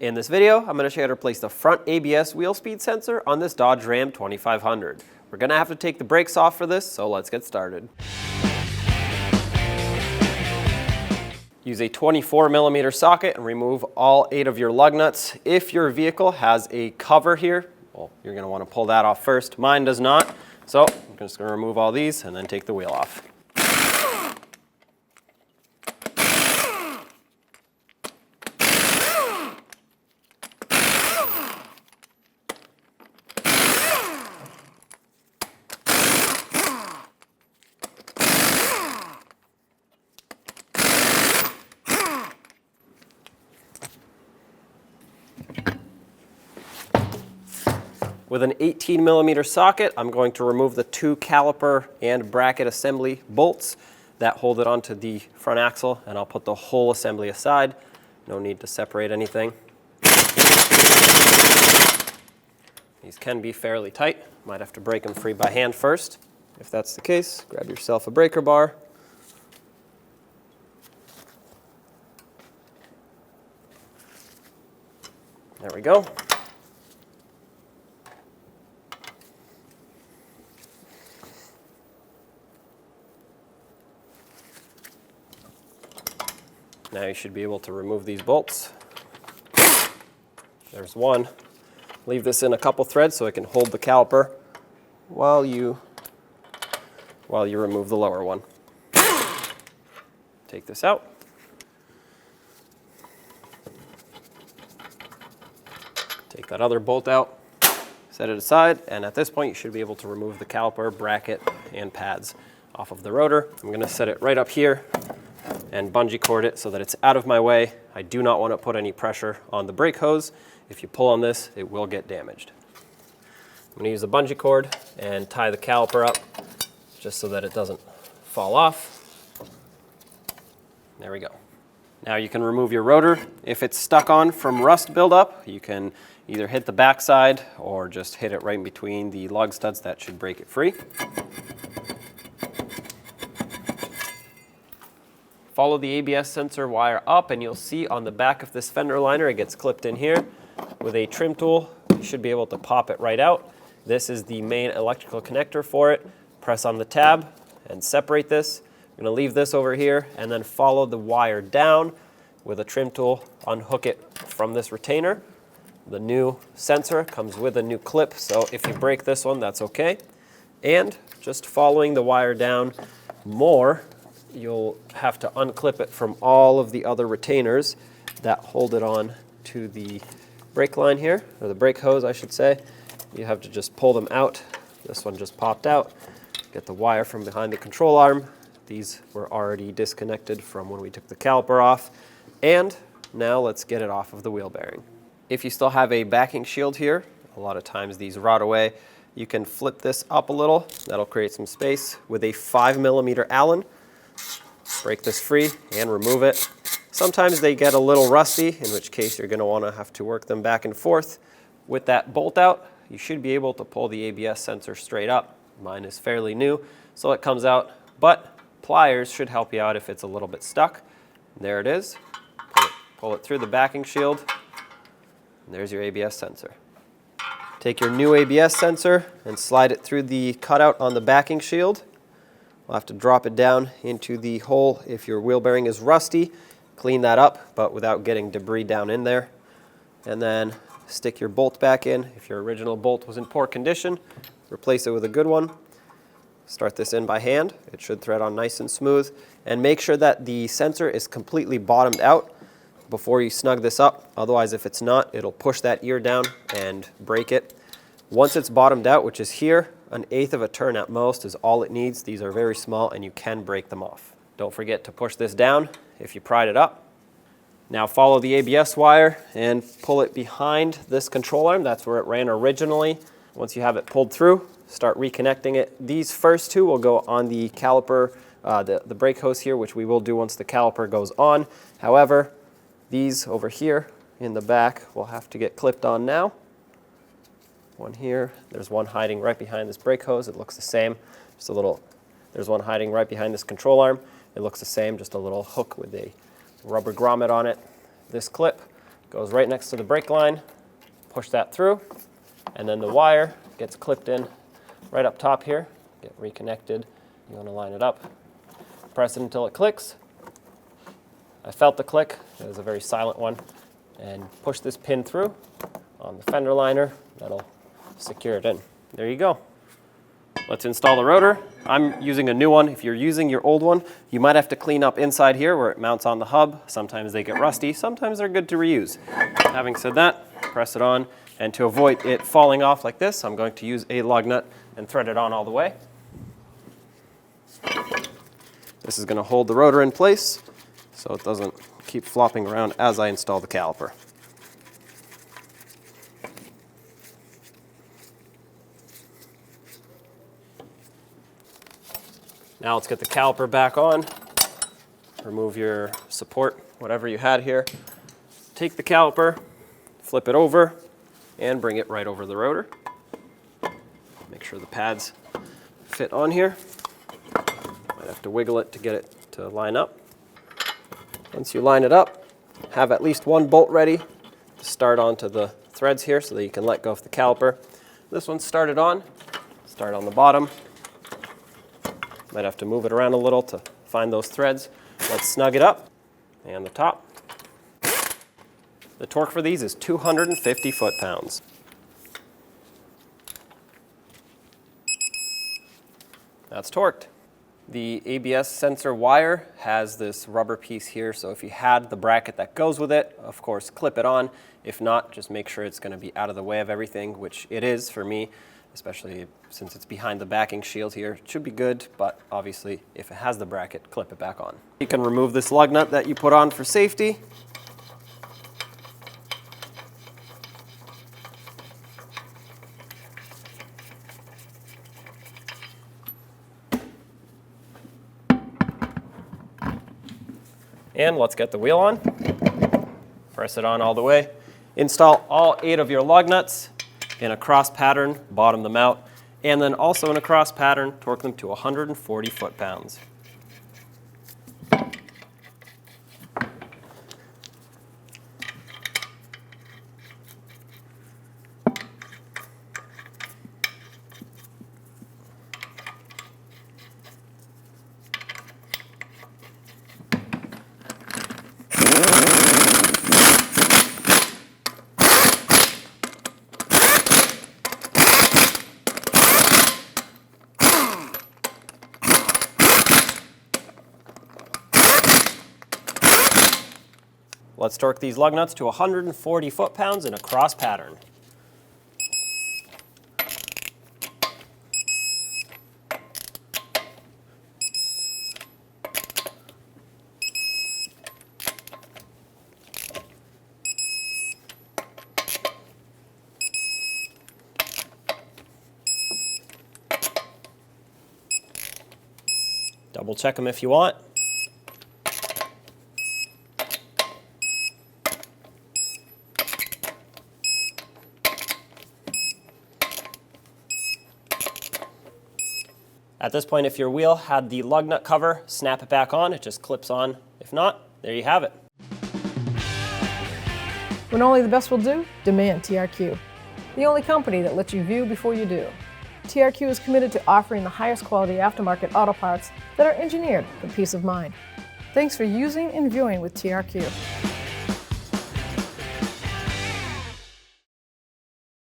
In this video, I'm going to show you how to replace the front ABS wheel speed sensor on this Dodge Ram 2500. We're going to have to take the brakes off for this, so let's get started. Use a 24mm socket and remove all 8 of your lug nuts. If your vehicle has a cover here, well, you're going to want to pull that off first. Mine does not, so I'm just going to remove all these and then take the wheel off. With an 18mm socket, I'm going to remove the 2 caliper and bracket assembly bolts that hold it onto the front axle, and I'll put the whole assembly aside. No need to separate anything. These can be fairly tight. Might have to break them free by hand first. If that's the case, grab yourself a breaker bar. There we go. Now you should be able to remove these bolts. There's one. Leave this in a couple threads so it can hold the caliper while you remove the lower one. Take this out. Take that other bolt out, set it aside, and at this point you should be able to remove the caliper, bracket, and pads off of the rotor. I'm going to set it right up here and bungee cord it so that it's out of my way. I do not want to put any pressure on the brake hose. If you pull on this, it will get damaged. I'm going to use the bungee cord and tie the caliper up just so that it doesn't fall off. There we go. Now you can remove your rotor. If it's stuck on from rust buildup, you can either hit the backside or just hit it right in between the lug studs. That should break it free. Follow the ABS sensor wire up and you'll see on the back of this fender liner, it gets clipped in here. With a trim tool, you should be able to pop it right out. This is the main electrical connector for it. Press on the tab and separate this. I'm going to leave this over here and then follow the wire down with a trim tool, unhook it from this retainer. The new sensor comes with a new clip, so if you break this one, that's okay. And just following the wire down more, you'll have to unclip it from all of the other retainers that hold it on to the brake line here, or the brake hose, I should say. You have to just pull them out. This one just popped out. Get the wire from behind the control arm. These were already disconnected from when we took the caliper off. And now let's get it off of the wheel bearing. If you still have a backing shield here, a lot of times these rot away, you can flip this up a little. That'll create some space. With a 5mm Allen, break this free and remove it. Sometimes they get a little rusty, in which case you're going to want to have to work them back and forth. With that bolt out, you should be able to pull the ABS sensor straight up. Mine is fairly new, so it comes out, but pliers should help you out if it's a little bit stuck. There it is. Pull it through the backing shield, and there's your ABS sensor. Take your new ABS sensor and slide it through the cutout on the backing shield. We'll have to drop it down into the hole if your wheel bearing is rusty. Clean that up, but without getting debris down in there. And then stick your bolt back in. If your original bolt was in poor condition, replace it with a good one. Start this in by hand. It should thread on nice and smooth. And make sure that the sensor is completely bottomed out before you snug this up. Otherwise, if it's not, it'll push that ear down and break it. Once it's bottomed out, which is here, 1/8 of a turn at most is all it needs. These are very small and you can break them off. Don't forget to push this down if you pried it up. Now follow the ABS wire and pull it behind this control arm. That's where it ran originally. Once you have it pulled through, start reconnecting it. These first 2 will go on the caliper, the brake hose here, which we will do once the caliper goes on. However, these over here in the back will have to get clipped on now. One here, there's one hiding right behind this brake hose. It looks the same, just a little, there's one hiding right behind this control arm. It looks the same, just a little hook with a rubber grommet on it. This clip goes right next to the brake line. Push that through, and then the wire gets clipped in right up top here. Get reconnected. You want to line it up. Press it until it clicks. I felt the click. It was a very silent one. And push this pin through on the fender liner. That'll secure it in. There you go. Let's install the rotor. I'm using a new one. If you're using your old one, you might have to clean up inside here where it mounts on the hub. Sometimes they get rusty. Sometimes they're good to reuse. Having said that, press it on. And to avoid it falling off like this, I'm going to use a lug nut and thread it on all the way. This is going to hold the rotor in place so it doesn't keep flopping around as I install the caliper. Now let's get the caliper back on. Remove your support, whatever you had here. Take the caliper, flip it over, and bring it right over the rotor. Make sure the pads fit on here. Might have to wiggle it to get it to line up. Once you line it up, have at least one bolt ready to start onto the threads here so that you can let go of the caliper. This one's started on. Start on the bottom. Might have to move it around a little to find those threads. Let's snug it up. And the top. The torque for these is 250 foot-pounds. That's torqued. The ABS sensor wire has this rubber piece here, so if you had the bracket that goes with it, of course, clip it on. If not, just make sure it's going to be out of the way of everything, which it is for me, especially since it's behind the backing shield here. It should be good, but obviously, if it has the bracket, clip it back on. You can remove this lug nut that you put on for safety. And let's get the wheel on. Press it on all the way. Install all 8 of your lug nuts in a cross pattern, bottom them out, and then also in a cross pattern, torque them to 140 foot-pounds. Let's torque these lug nuts to 140 foot-pounds in a cross pattern. Double check them if you want. At this point, if your wheel had the lug nut cover, snap it back on. It just clips on. If not, there you have it. When only the best will do, demand TRQ. The only company that lets you view before you do. TRQ is committed to offering the highest quality aftermarket auto parts that are engineered for peace of mind. Thanks for using and viewing with TRQ.